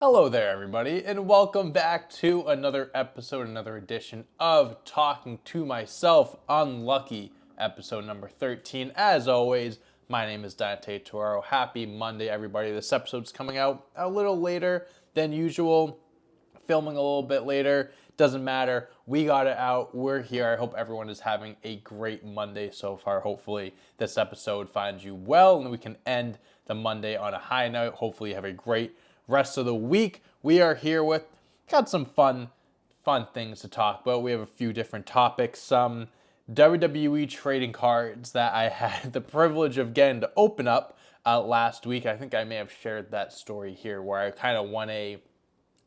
Hello there, everybody, and welcome back to another episode, another edition of Talking to Myself. Unlucky episode number 13. As always, my name is Dante Toro. Happy Monday, everybody. This episode's coming out a little later than usual, filming a little bit later. Doesn't matter. We got it out. We're here. I hope everyone is having a great Monday so far. Hopefully, this episode finds you well and we can end the Monday on a high note. Hopefully, you have a great rest of the week. We are here with got some fun things to talk about. We have a few different topics. Some WWE trading cards that I had the privilege of getting to open up last week. I think I may have shared that story here where I kind of won a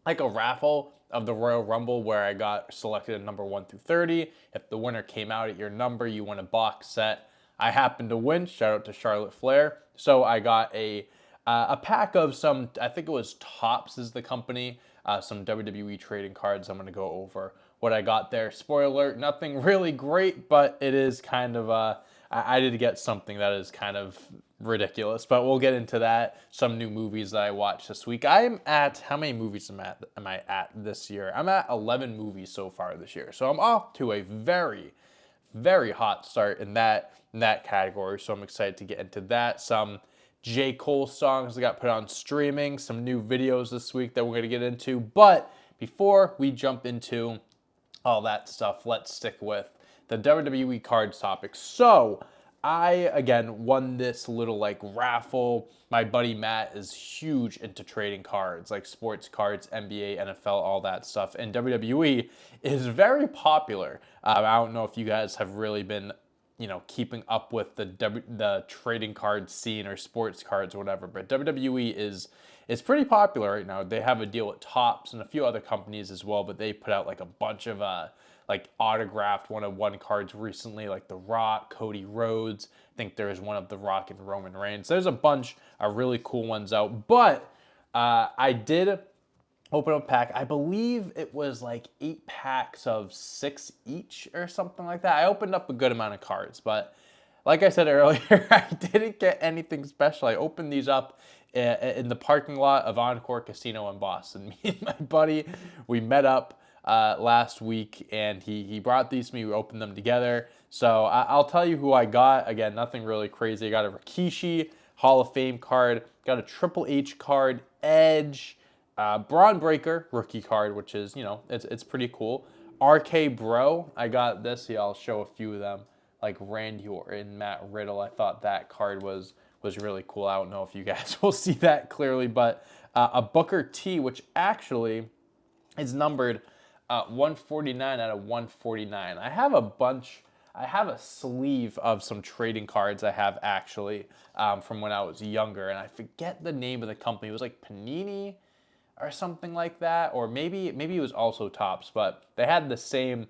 raffle of the Royal Rumble where I got selected at number 1 through 30. If the winner came out at your number, you won a box set. I happened to win. Shout out to Charlotte Flair. So I got a pack of some, I think it was Topps is the company, some WWE trading cards. I'm going to go over what I got there. Spoiler alert, nothing really great, but it is kind of, I did get something that is kind of ridiculous, but we'll get into that. Some new movies that I watched this week. I'm at, how many movies am I at this year? I'm at 11 movies so far this year. So I'm off to a very, very hot start in that category. So I'm excited to get into that. Some J. Cole songs that got put on streaming, some new videos this week that we're going to get into. But before we jump into all that stuff, let's stick with the WWE cards topic. So I, again, won this little raffle. My buddy Matt is huge into trading cards, like sports cards, NBA, NFL, all that stuff. And WWE is very popular. I don't know if you guys have really been keeping up with the trading card scene or sports cards or whatever. But WWE is pretty popular right now. They have a deal with Topps and a few other companies as well, but they put out a bunch of autographed one-of-one cards recently, like The Rock, Cody Rhodes. I think there's one of The Rock and Roman Reigns. There's a bunch of really cool ones out, but I did open up a pack. I believe it was 8 packs of 6 each or something like that. I opened up a good amount of cards, but like I said earlier, I didn't get anything special. I opened these up in the parking lot of Encore Casino in Boston. Me and my buddy, we met up last week, and he brought these to me. We opened them together. So I'll tell you who I got. Again, nothing really crazy. I got a Rikishi Hall of Fame card, got a Triple H card, Edge, Braun Breaker rookie card, which is, it's pretty cool. RK Bro, I got this. Yeah, I'll show a few of them, like Randy Orton, Matt Riddle. I thought that card was really cool. I don't know if you guys will see that clearly, but a Booker T, which actually is numbered 149 out of 149. I have a sleeve of some trading cards I have actually from when I was younger, and I forget the name of the company. It was like Panini or something like that, or maybe it was also Topps, but they had the same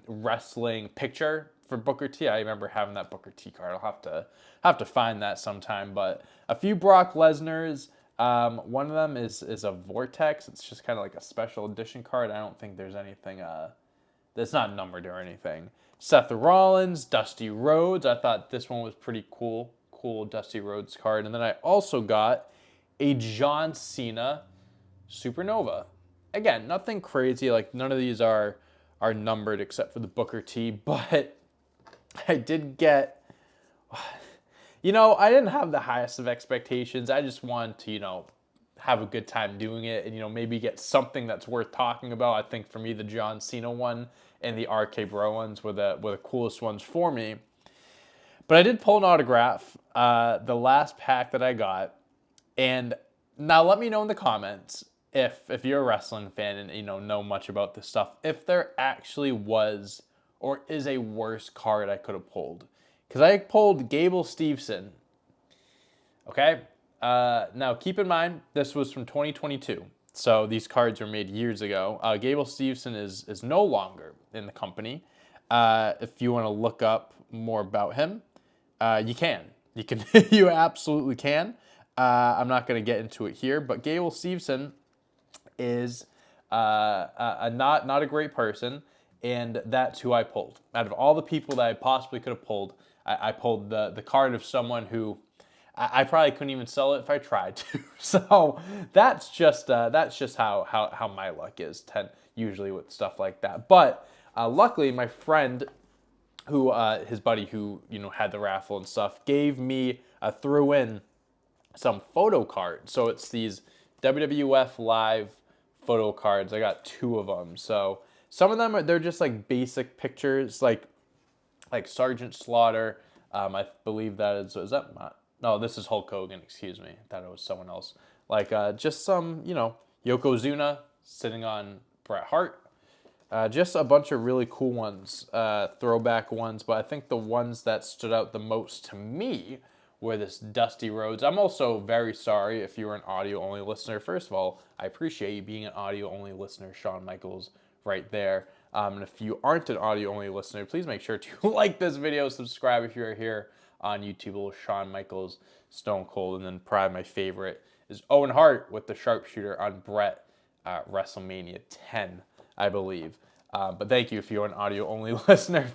wrestling picture for Booker T. I remember having that Booker T card. I'll have to find that sometime. But a few Brock Lesnar's. One of them is a Vortex. It's just kind of like a special edition card. I don't think there's anything that's not numbered or anything. Seth Rollins, Dusty Rhodes. I thought this one was pretty cool. Cool Dusty Rhodes card. And then I also got a John Cena Supernova. Again, nothing crazy. Like none of these are numbered except for the Booker T. But I did get. I didn't have the highest of expectations. I just wanted to, have a good time doing it and, maybe get something that's worth talking about. I think for me, the John Cena one and the RK Bro ones were the coolest ones for me. But I did pull an autograph, the last pack that I got. And now let me know in the comments if you're a wrestling fan and, know much about this stuff, if there actually was or is a worse card I could have pulled. Because I pulled Gable Steveson. Okay? Now, keep in mind, this was from 2022. So these cards were made years ago. Gable Steveson is no longer in the company. If you want to look up more about him, you can. You can. You absolutely can. I'm not going to get into it here, but Gable Steveson is not a great person, and that's who I pulled. Out of all the people that I possibly could have pulled, I pulled the card of someone who I probably couldn't even sell it if I tried to. So that's just how my luck is usually with stuff like that. But luckily, my friend who his buddy who had the raffle and stuff threw in some photo cards. So it's these WWF live photo cards. I got 2 of them. So some of them they're just like basic pictures, like Sergeant Slaughter. I believe that is that not? No, this is Hulk Hogan. Excuse me. I thought it was someone else. Like just some Yokozuna sitting on Bret Hart. Just a bunch of really cool ones, throwback ones, but I think the ones that stood out the most to me were this Dusty Rhodes. I'm also very sorry if you were an audio-only listener. First of all, I appreciate you being an audio-only listener, Shawn Michaels, right there. And if you aren't an audio-only listener, please make sure to like this video, subscribe if you're here on YouTube. A little Shawn Michaels, Stone Cold, and then probably my favorite is Owen Hart with the sharpshooter on Bret WrestleMania 10. I believe. But thank you if you're an audio-only listener.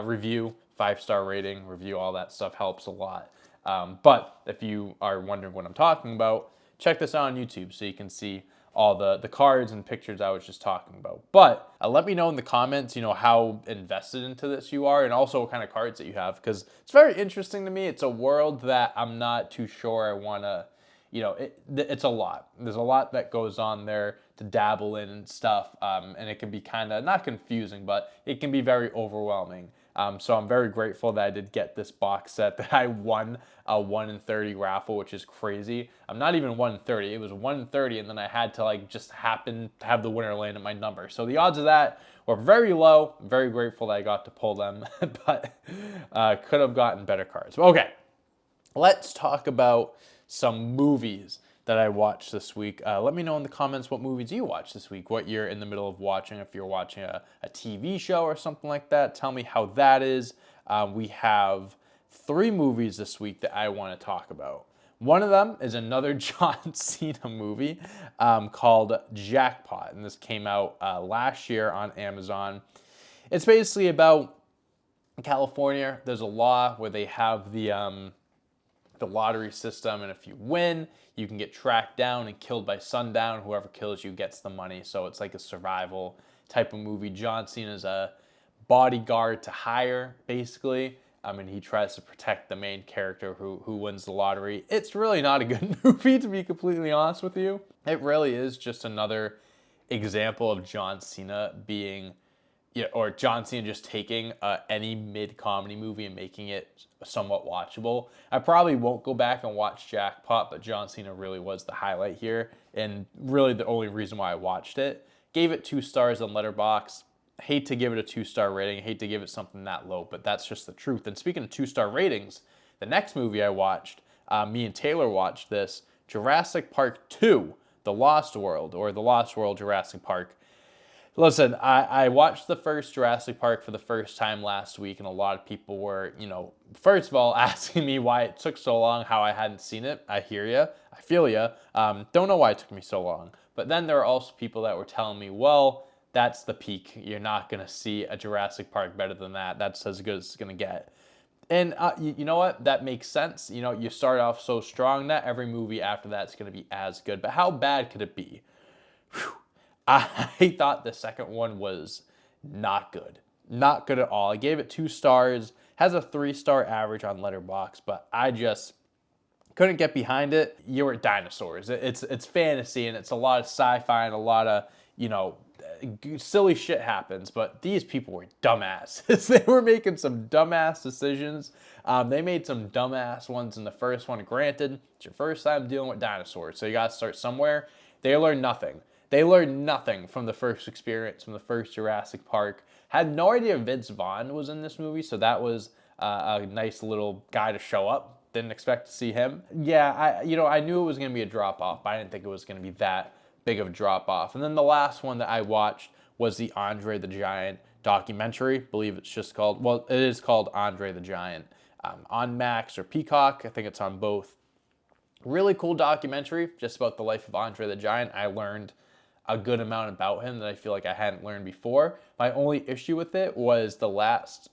Review, 5-star rating, review, all that stuff helps a lot. But if you are wondering what I'm talking about, check this out on YouTube so you can see all the cards and pictures I was just talking about. But let me know in the comments, how invested into this you are and also what kind of cards that you have, because it's very interesting to me. It's a world that I'm not too sure I want to it's a lot. There's a lot that goes on there to dabble in and stuff, and it can be kind of, not confusing, but it can be very overwhelming. So I'm very grateful that I did get this box set, that I won a 1 in 30 raffle, which is crazy. I'm not even 1 in 30. It was 1 in 30, and then I had to just happen to have the winner land at my number. So the odds of that were very low. I'm very grateful that I got to pull them, but could have gotten better cards. Okay, let's talk about some movies that I watched this week. Let me know in the comments what movies you watched this week, what you're in the middle of watching, if you're watching a TV show or something like that. Tell me how that is. We have 3 movies this week that I want to talk about. One of them is another John Cena movie called Jackpot, and this came out last year on Amazon. It's basically about California. There's a law where they have the lottery system, and if you win, you can get tracked down and killed by sundown. Whoever kills you gets the money. So it's like a survival type of movie. John Cena's a bodyguard to hire, basically. And he tries to protect the main character who wins the lottery. It's really not a good movie, to be completely honest with you. It really is just another example of John Cena being, or John Cena just taking any mid-comedy movie and making it somewhat watchable. I probably won't go back and watch Jackpot, but John Cena really was the highlight here, and really the only reason why I watched it. Gave it 2 stars on Letterboxd. Hate to give it a 2-star rating. Hate to give it something that low, but that's just the truth. And speaking of 2-star ratings, the next movie I watched, me and Taylor watched this, Jurassic Park 2, The Lost World, or The Lost World Jurassic Park. Listen, I watched the first Jurassic Park for the first time last week, and a lot of people were, first of all, asking me why it took so long, how I hadn't seen it. I hear you. I feel you. Don't know why it took me so long. But then there are also people that were telling me, well, that's the peak. You're not going to see a Jurassic Park better than that. That's as good as it's going to get. And you know what? That makes sense. You start off so strong that every movie after that's going to be as good. But how bad could it be? Whew. I thought the second one was not good. Not good at all. I gave it 2 stars. Has a 3-star average on Letterboxd, but I just couldn't get behind it. You were dinosaurs. It's fantasy, and it's a lot of sci-fi and a lot of, silly shit happens, but these people were dumbasses. They were making some dumbass decisions. They made some dumbass ones in the first one. Granted, it's your first time dealing with dinosaurs, so you got to start somewhere. They learned nothing. They learned nothing from the first experience, from the first Jurassic Park. Had no idea Vince Vaughn was in this movie, so that was a nice little guy to show up. Didn't expect to see him. Yeah, I knew it was going to be a drop-off, but I didn't think it was going to be that big of a drop-off. And then the last one that I watched was the Andre the Giant documentary. I believe it's just called, well, it is called Andre the Giant. On Max or Peacock, I think it's on both. Really cool documentary, just about the life of Andre the Giant. I learned a good amount about him that I feel like I hadn't learned before. My only issue with it was the last,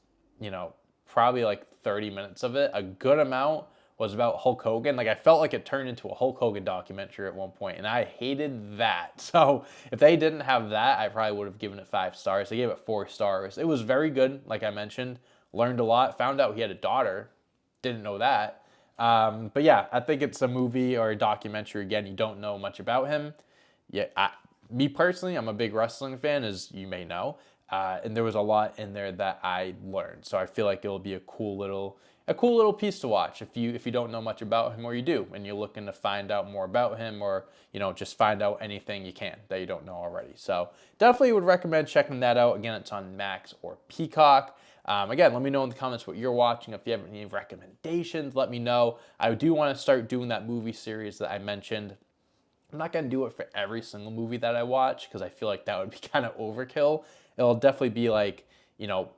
probably like 30 minutes of it. A good amount was about Hulk Hogan. Like, I felt like it turned into a Hulk Hogan documentary at one point, and I hated that. So if they didn't have that, I probably would have given it 5 stars. They gave it 4 stars. It was very good, like I mentioned. Learned a lot. Found out he had a daughter. Didn't know that. But yeah, I think it's a movie or a documentary. Again, you don't know much about him. Yeah, me personally, I'm a big wrestling fan, as you may know, and there was a lot in there that I learned. So I feel like it'll be a cool little piece to watch if you don't know much about him, or you do and you're looking to find out more about him, or just find out anything you can that you don't know already. So definitely would recommend checking that out. Again, it's on Max or Peacock. Again, let me know in the comments what you're watching. If you have any recommendations, let me know. I do want to start doing that movie series that I mentioned. I'm not going to do it for every single movie that I watch because I feel like that would be kind of overkill. It'll definitely be like,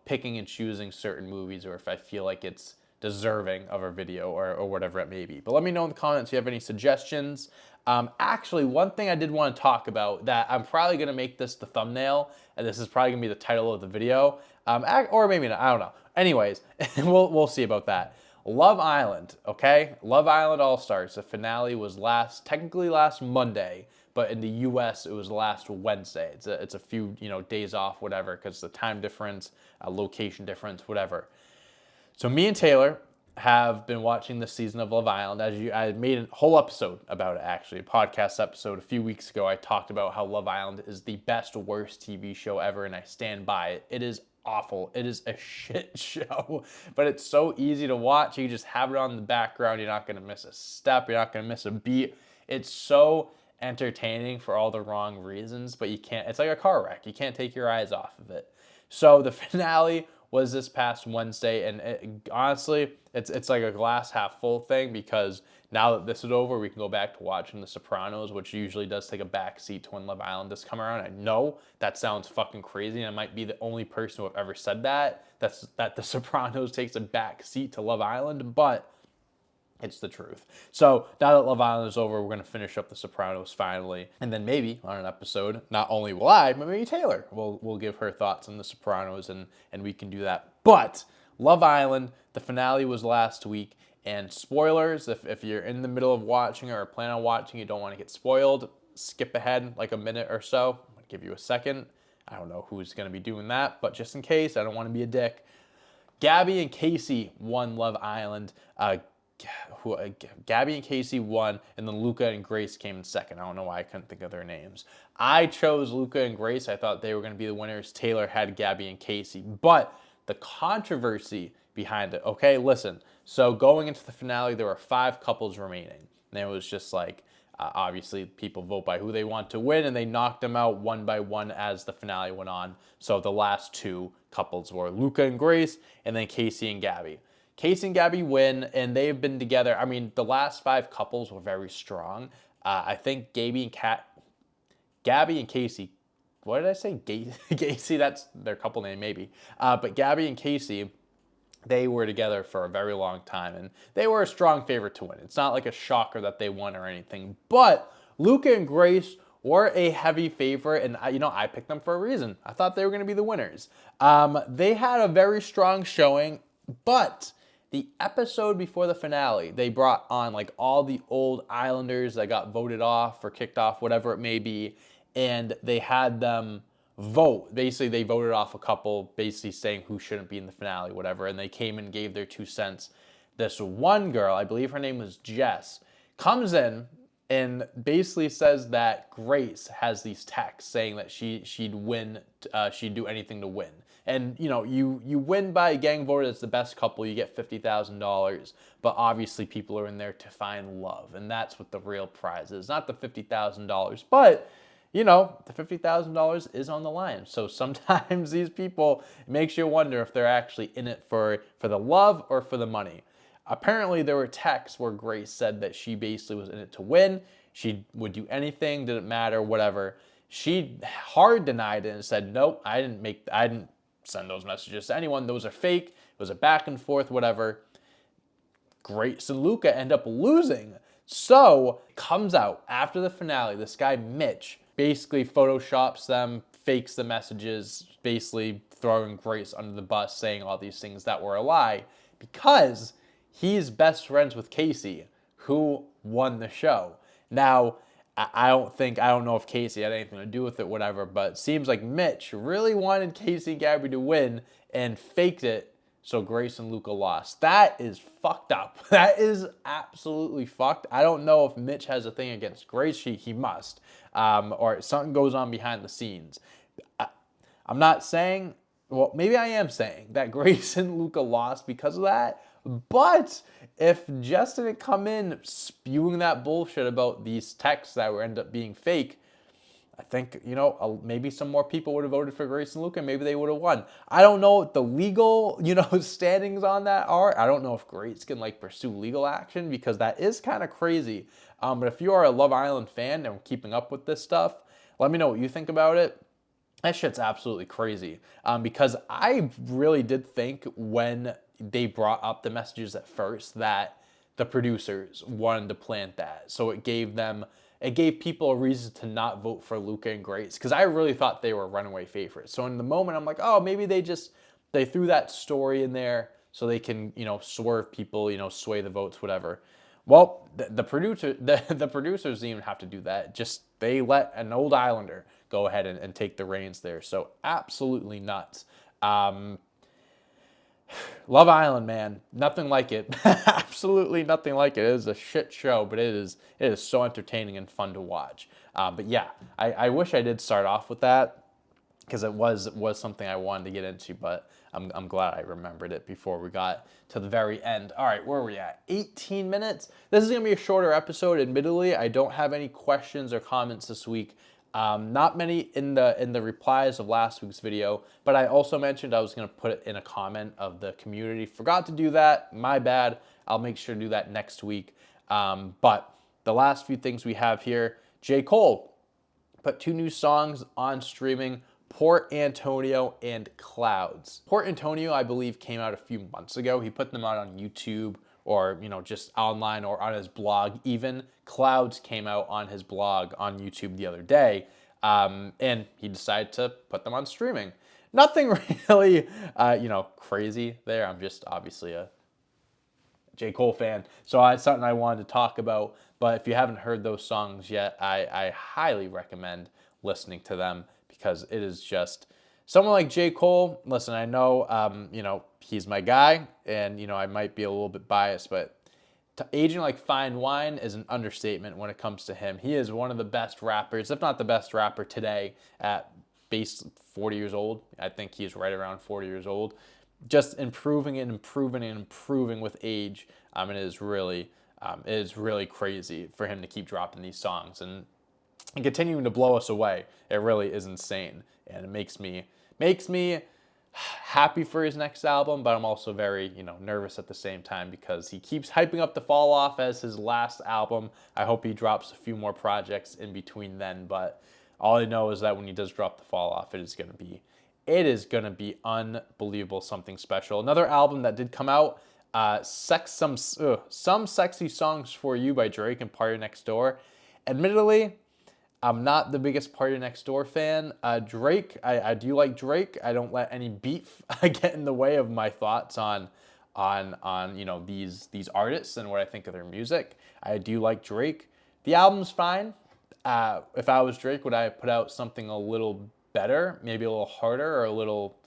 picking and choosing certain movies, or if I feel like it's deserving of a video, or whatever it may be. But let me know in the comments if you have any suggestions. Actually, one thing I did want to talk about that I'm probably going to make this the thumbnail, and this is probably going to be the title of the video, or maybe not, I don't know. Anyways, we'll see about that. Love Island, okay? Love Island All-Stars. The finale was technically last Monday, but in the U.S. it was last Wednesday. It's a few days off, whatever, because the time difference, location difference, whatever. So me and Taylor have been watching this season of Love Island. I made a whole episode about it, actually, a podcast episode a few weeks ago. I talked about how Love Island is the best, worst TV show ever, and I stand by it. It is awful. It is a shit show, but it's so easy to watch. You just have it on the background. You're not going to miss a step. You're not going to miss a beat. It's so entertaining for all the wrong reasons, but you can't. It's like a car wreck. You can't take your eyes off of it. So the finale was this past Wednesday, and honestly, it's like a glass half full thing, because now that this is over, we can go back to watching The Sopranos, which usually does take a back seat to when Love Island does come around. I know that sounds fucking crazy, and I might be the only person who have ever said that The Sopranos takes a back seat to Love Island, but it's the truth. So now that Love Island is over, we're going to finish up The Sopranos finally. And then maybe on an episode, not only will I, but maybe Taylor will give her thoughts on The Sopranos, and we can do that. But Love Island, the finale was last week. And spoilers, if you're in the middle of watching or plan on watching, you don't want to get spoiled, skip ahead like a minute or so. I'm going to give you a second. I don't know who's going to be doing that, but just in case, I don't want to be a dick. Gabby and Casey won Love Island. Gabby and Casey won, and then Luca and Grace came in second. I don't know why I couldn't think of their names. I chose Luca and Grace. I thought they were going to be the winners. Taylor had Gabby and Casey. But the controversy behind it, okay, listen. So going into the finale, there were 5 couples remaining. And it was just like, obviously, people vote by who they want to win, and they knocked them out one by one as the finale went on. So the last 2 couples were Luca and Grace, and then Casey and Gabby. Casey and Gabby win, and they've been together. I mean, the last 5 couples were very strong. I think Gabby and Casey, what did I say? Casey, that's their couple name, maybe. But Gabby and Casey, they were together for a very long time, and they were a strong favorite to win. It's not like a shocker that they won or anything, but Luca and Grace were a heavy favorite, and I picked them for a reason. I thought they were going to be the winners. They had a very strong showing, but the episode before the finale, they brought on like all the old Islanders that got voted off or kicked off, whatever it may be, and they had them vote. Basically, they voted off a couple, basically saying who shouldn't be in the finale, whatever, and they came and gave their 2 cents. This one girl, I believe her name was Jess, comes in and basically says that Grace has these texts saying that she'd win, she'd do anything to win. And you win by getting voted as the best couple, you get $50,000. But obviously, people are in there to find love, and that's what the real prize is, not the $50,000. But the $50,000 is on the line. So sometimes these people, it makes you wonder if they're actually in it for the love or for the money. Apparently, there were texts where Grace said that she basically was in it to win. She would do anything, didn't matter, whatever. She hard denied it and said, nope, I didn't send those messages to anyone. Those are fake. It was a back and forth, whatever. Grace and Luca end up losing. So comes out after the finale, this guy Mitch basically photoshops them, fakes the messages, basically throwing Grace under the bus, saying all these things that were a lie, because he's best friends with Casey, who won the show. Now, I don't know if Casey had anything to do with it, whatever, but it seems like Mitch really wanted Casey and Gabby to win and faked it so Grace and Luca lost. That is fucked up. That is absolutely fucked. I don't know if Mitch has a thing against Grace. He must. Or something goes on behind the scenes. I'm not saying, well, maybe I am saying that Grace and Luca lost because of that. But if Jess didn't come in spewing that bullshit about these texts that were end up being fake, I think, maybe some more people would have voted for Grace and Luca. Maybe they would have won. I don't know what the legal, standings on that are. I don't know if Grace can pursue legal action because that is kind of crazy. But if you are a Love Island fan and keeping up with this stuff, let me know what you think about it. That shit's absolutely crazy. Because I really did think when they brought up the messages at first that the producers wanted to plant that. So it gave people a reason to not vote for Luca and Grace. Because I really thought they were runaway favorites. So in the moment, I'm like, oh, maybe they threw that story in there so they can, swerve people, sway the votes, whatever. Well, the producers didn't even have to do that. Just they let an old Islander go ahead and take the reins there. So absolutely nuts. Love Island, man, nothing like it. Absolutely nothing like it. It is a shit show, but it is so entertaining and fun to watch. But yeah, I wish I did start off with that because it was something I wanted to get into, but I'm glad I remembered it before we got to the very end. All right, where are we at? 18 minutes. This is gonna be a shorter episode. Admittedly, I don't have any questions or comments this week. Not many in the replies of last week's video, but I also mentioned I was gonna put it in a comment of the community. Forgot to do that. My bad. I'll make sure to do that next week. But the last few things we have here: J. Cole put 2 new songs on streaming. Port Antonio and Clouds. Port Antonio, I believe, came out a few months ago. He put them out on YouTube or, just online or on his blog even. Clouds came out on his blog on YouTube the other day, and he decided to put them on streaming. Nothing really, crazy there. I'm just obviously a J. Cole fan, so it's something I wanted to talk about. But if you haven't heard those songs yet, I highly recommend listening to them because it is just someone like J. Cole. Listen, I know, he's my guy, and I might be a little bit biased, but aging like fine wine is an understatement when it comes to him. He is one of the best rappers, if not the best rapper today at base 40 years old. I think he's right around 40 years old. Just improving and improving and improving with age. It is really crazy for him to keep dropping these songs and continuing to blow us away. It really is insane, and it makes me happy for his next album, but I'm also very nervous at the same time because he keeps hyping up The Fall Off as his last album. I hope he drops a few more projects in between then, but all I know is that when he does drop The Fall Off, it is gonna be unbelievable, something special. Another album that did come out, Some Sexy Songs for You by Drake and Party Next Door. Admittedly, I'm not the biggest Party Next Door fan. Drake, I do like Drake. I don't let any beef get in the way of my thoughts on these artists and what I think of their music. I do like Drake. The album's fine. If I was Drake, would I put out something a little better, maybe a little harder or a little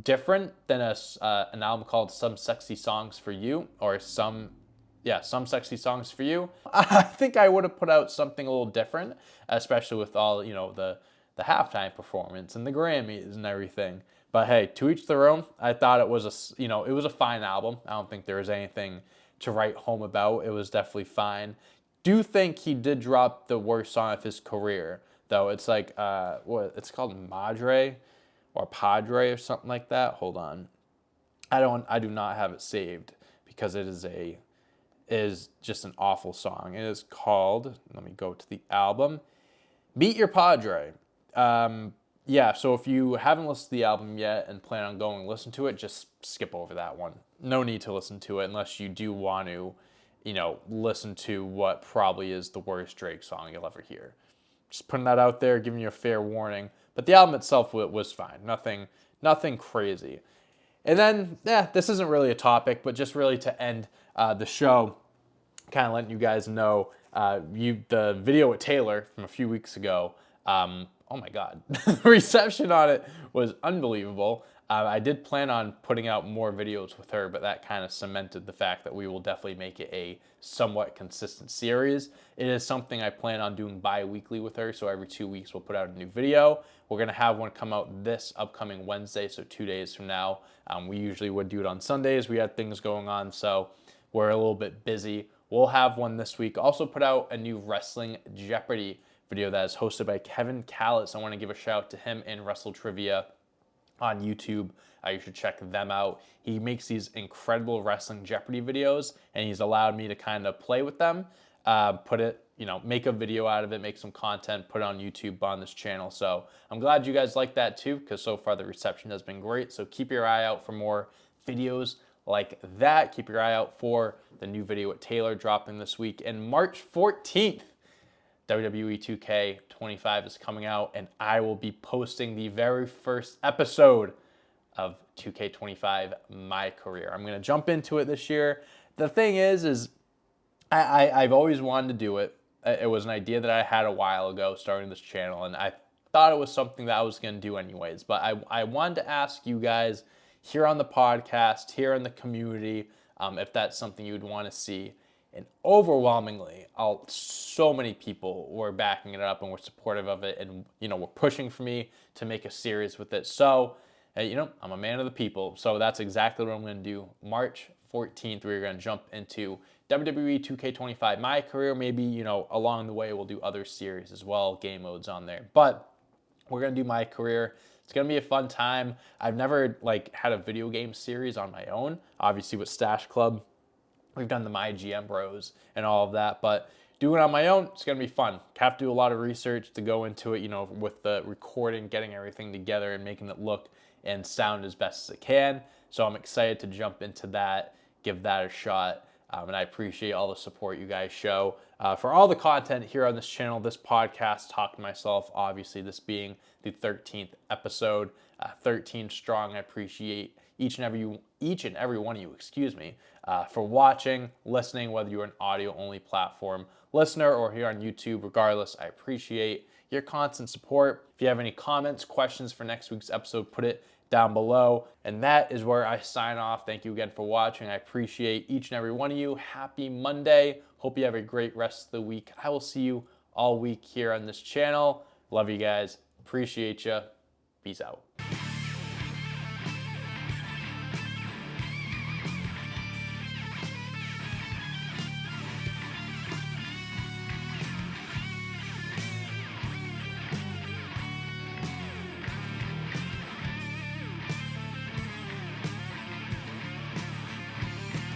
different than an album called Some Sexy Songs for You or Some Sexy Songs for You? I think I would have put out something a little different, especially with all, the halftime performance and the Grammys and everything. But hey, to each their own. I thought it was a fine album. I don't think there was anything to write home about. It was definitely fine. Do think he did drop the worst song of his career, though. It's like, it's called Madre or Padre or something like that. Hold on. I do not have it saved because it is just an awful song. It is called, let me go to the album, Meet Your Padre. So if you haven't listened to the album yet and plan on going and listen to it, just skip over that one. No need to listen to it unless you do want to, listen to what probably is the worst Drake song you'll ever hear. Just putting that out there, giving you a fair warning. But the album itself was fine. Nothing crazy. And then, this isn't really a topic, but just really to end the show, kind of letting you guys know, the video with Taylor from a few weeks ago, oh my God, the reception on it was unbelievable. I did plan on putting out more videos with her, but that kind of cemented the fact that we will definitely make it a somewhat consistent series. It is something I plan on doing bi-weekly with her, so every 2 weeks we'll put out a new video. We're gonna have one come out this upcoming Wednesday, so 2 days from now. We usually would do it on Sundays. We had things going on, so we're a little bit busy. We'll have one this week. Also put out a new Wrestling Jeopardy video that is hosted by Kevin Callis. I want to give a shout out to him and Wrestle Trivia on YouTube. You should check them out. He makes these incredible Wrestling Jeopardy videos, and he's allowed me to kind of play with them, make a video out of it, make some content, put it on YouTube on this channel. So I'm glad you guys like that too, because so far the reception has been great. So keep your eye out for more videos like that. Keep your eye out for the new video with Taylor dropping this week. And March 14th, WWE 2K25 is coming out, and I will be posting the very first episode of 2K25 My Career. I'm going to jump into it this year. The thing is I've always wanted to do it. It was an idea that I had a while ago starting this channel, and I thought it was something that I was going to do anyways. But I wanted to ask you guys here on the podcast, here in the community, if that's something you'd want to see. And overwhelmingly, so many people were backing it up and were supportive of it, and were pushing for me to make a series with it. So, I'm a man of the people, so that's exactly what I'm going to do. March 14th, we're going to jump into WWE 2K25 My Career. Maybe along the way we'll do other series as well, game modes on there. But we're going to do My Career. It's going to be a fun time. I've never had a video game series on my own. Obviously with Stash Club, we've done the My GM Bros and all of that, but doing it on my own, it's going to be fun. Have to do a lot of research to go into it, with the recording, getting everything together and making it look and sound as best as it can. So I'm excited to jump into that, give that a shot. And I appreciate all the support you guys show for all the content here on this channel, this podcast, Talk to Myself, obviously this being the 13th episode, 13 strong. I appreciate each and every one of you, for watching, listening, whether you're an audio-only platform listener or here on YouTube. Regardless, I appreciate your constant support. If you have any comments, questions for next week's episode, put it down below. And that is where I sign off. Thank you again for watching. I appreciate each and every one of you. Happy Monday. Hope you have a great rest of the week. I will see you all week here on this channel. Love you guys. Appreciate you. Peace out.